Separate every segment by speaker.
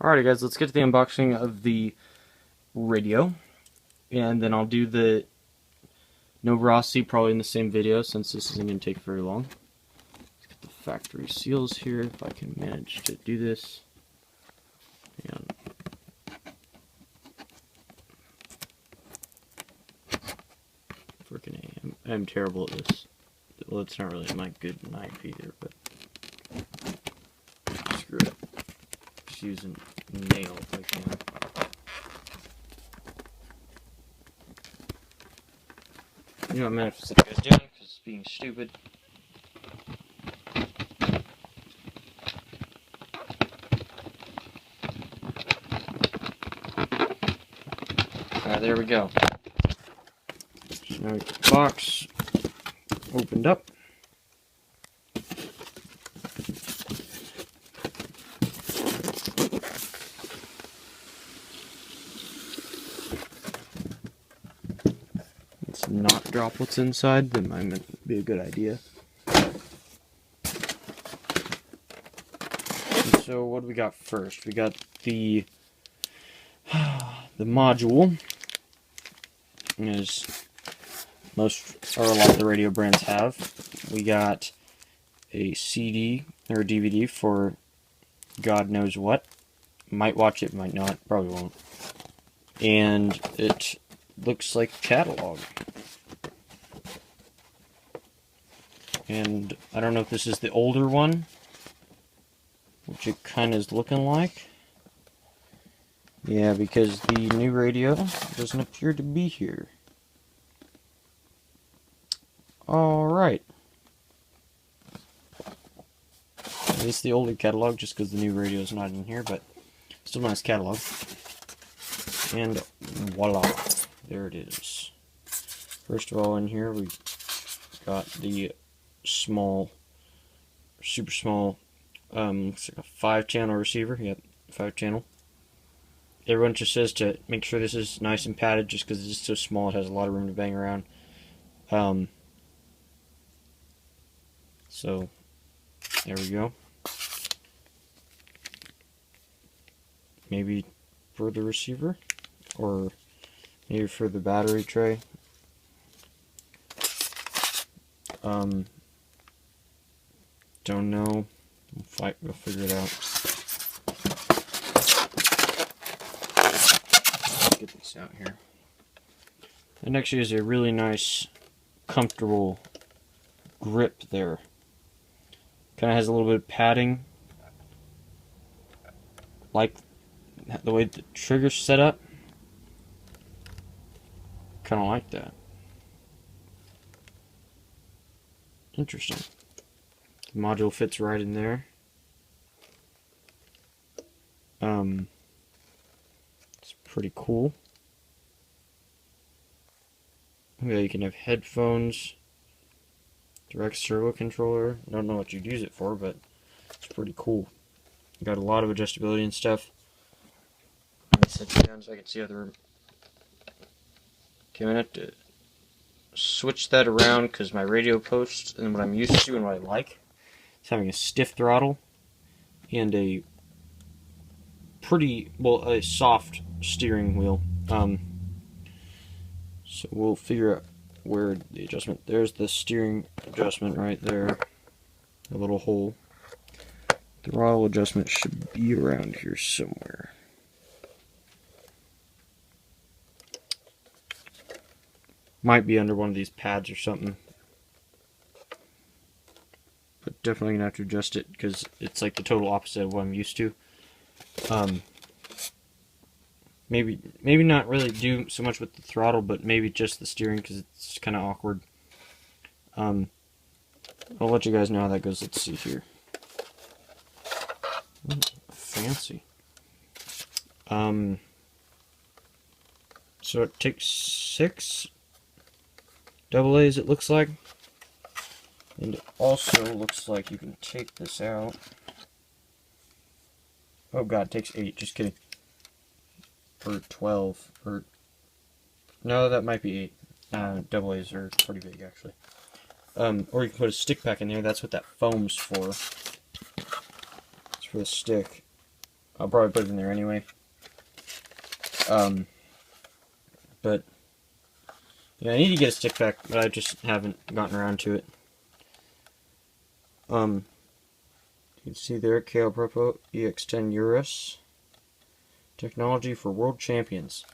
Speaker 1: Alrighty guys, let's get to the unboxing of the radio, and then I'll do the Novorossy probably in the same video since this isn't going to take very long. Let's get the factory seals here, if I can manage to do this. And freaking I'm terrible at this. Well, it's not really my good knife either, but screw it. Just using nail if I can. You know what manifest that guy's doing, because it's being stupid. Alright, there we go. So now we get the box opened up. Let's not drop what's inside, that might be a good idea. And so what do we got first? We got the module, as most or a lot of the radio brands have. We got a CD or a DVD for God knows what. Might watch it, might not, probably won't. And it looks like a catalog. And I don't know if this is the older one, which it kind of is looking like. Yeah, because the new radio doesn't appear to be here. Alright. It's the older catalog just because the new radio is not in here, but still a nice catalog. And voila, there it is. First of all, in here we got the small, super small, looks like a 5-channel receiver. Yep, 5-channel. Everyone just says to make sure this is nice and padded just because it's so small, it has a lot of room to bang around. So, there we go. Maybe for the receiver, or maybe for the battery tray. Don't know. We'll figure it out. Get this out here. And actually is a really nice, comfortable grip there. Kind of has a little bit of padding, like the way the trigger's set up. Kind of like that. Interesting. The module fits right in there. It's pretty cool. Yeah, you can have headphones, direct servo controller. I don't know what you'd use it for, but it's pretty cool. You got a lot of adjustability and stuff. Let me set you down so I can see out of the room. Okay, I'm gonna have to switch that around because my radio post and what I'm used to and what I like is having a stiff throttle and a pretty, well, a soft steering wheel. So we'll figure out where the adjustment, there's the steering adjustment right there, a little hole. The throttle adjustment should be around here somewhere. Might be under one of these pads or something. But definitely gonna have to adjust it because it's like the total opposite of what I'm used to. Maybe not really do so much with the throttle, but maybe just the steering because it's kind of awkward. I'll let you guys know how that goes. Let's see here. Ooh, fancy. So it takes 6 AA's, it looks like. And it also looks like you can take this out. Oh god, it takes 8, just kidding. Or 12, or... No, that might be 8. AA's are pretty big, actually. Or you can put a stick pack in there, that's what that foam's for. It's for the stick. I'll probably put it in there anyway. But yeah, I need to get a stick pack, but I just haven't gotten around to it. You can see there, KO Pro EX10 Eurus. Technology for World Champions.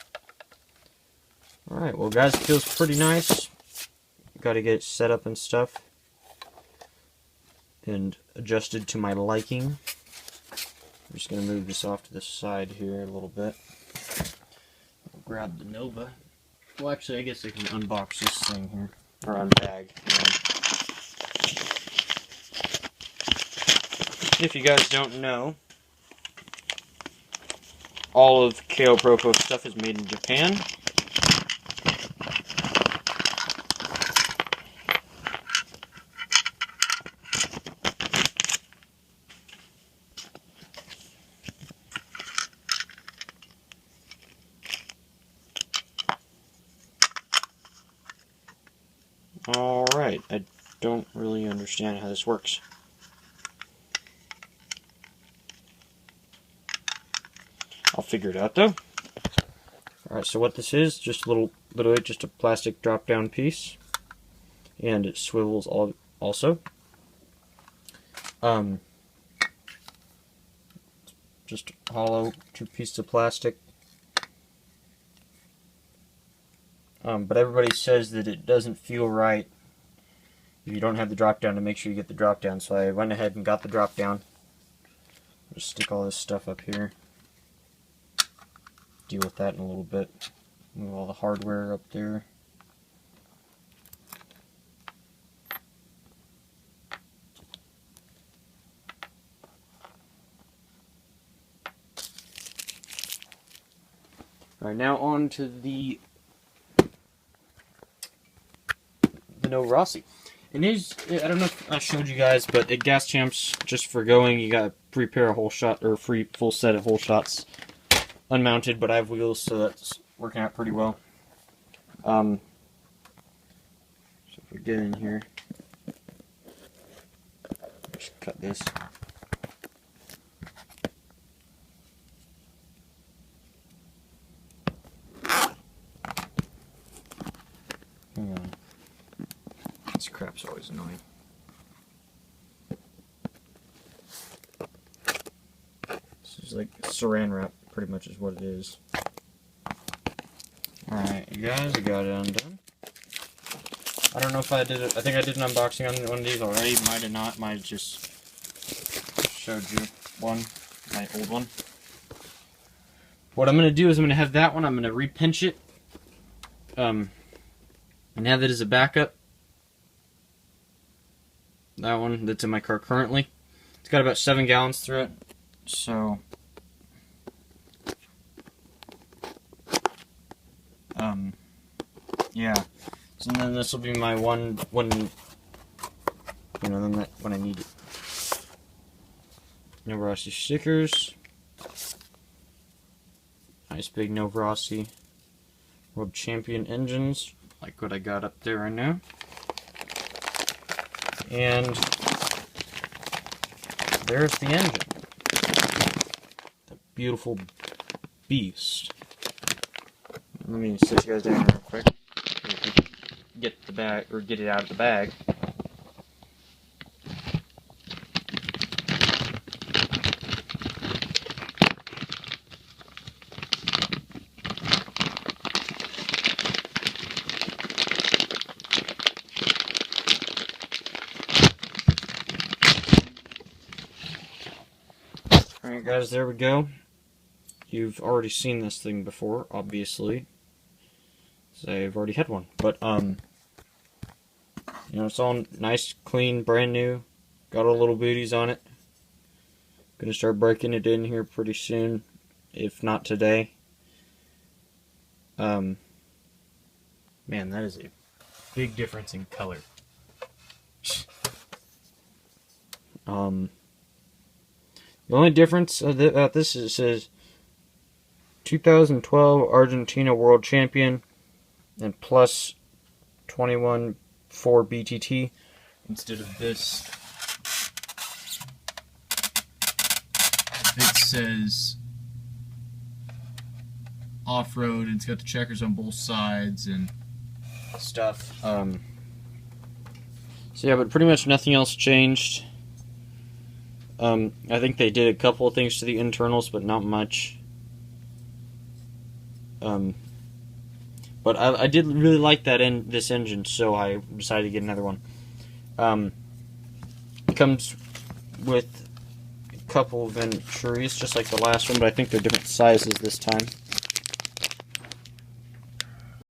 Speaker 1: Alright, well guys, it feels pretty nice. Got to get it set up and stuff. And adjusted to my liking. I'm just going to move this off to the side here a little bit. I'll grab the Nova. Well, actually, I guess I can unbox this thing here. Or unbag. If you guys don't know, all of KO Pro stuff is made in Japan. Alright, I don't really understand how this works. I'll figure it out though. Alright, so what this is, just literally just a plastic drop down piece. And it swivels also. Just a hollow 2 pieces of plastic. But everybody says that it doesn't feel right if you don't have the drop down, to make sure you get the drop down. So I went ahead and got the drop down. Just stick all this stuff up here. Deal with that in a little bit. Move all the hardware up there. Alright, now on to the Nova Rossi. And I don't know if I showed you guys, but at Gas Champs, just for going, you got a free pair of hole shot, or free full set of hole shots, unmounted, but I have wheels, so that's working out pretty well. So if we get in here, just cut this. Hang on. This crap's always annoying. This is like saran wrap, pretty much is what it is. Alright, you guys, I got it undone. I don't know if I did it. I think I did an unboxing on one of these already. Might have not. Might have just showed you one, my old one. What I'm going to do is I'm going to have that one. I'm going to repinch it. And have it as a backup. That one that's in my car currently. It's got about 7 gallons through it. So, yeah. So then this will be my one when, you know, then when I need it. Nova Rossi stickers. Nice big Nova Rossi World Champion engines, like what I got up there right now. And there's the engine. The beautiful beast. Let me sit you guys down real quick. Get the bag, or get it out of the bag. Alright guys, there we go. You've already seen this thing before, obviously. So I've already had one. But, you know, it's all nice, clean, brand new. Got all little booties on it. Gonna start breaking it in here pretty soon, if not today. Man, that is a big difference in color. The only difference about this is it says 2012 Argentina World Champion and plus 21 for BTT instead of this
Speaker 2: it says off-road, and it's got the checkers on both sides and
Speaker 1: stuff. So yeah, but pretty much nothing else changed. I think they did a couple of things to the internals, but not much. But I did really like this engine, so I decided to get another one. It comes with a couple of Venturis, just like the last one, but I think they're different sizes this time.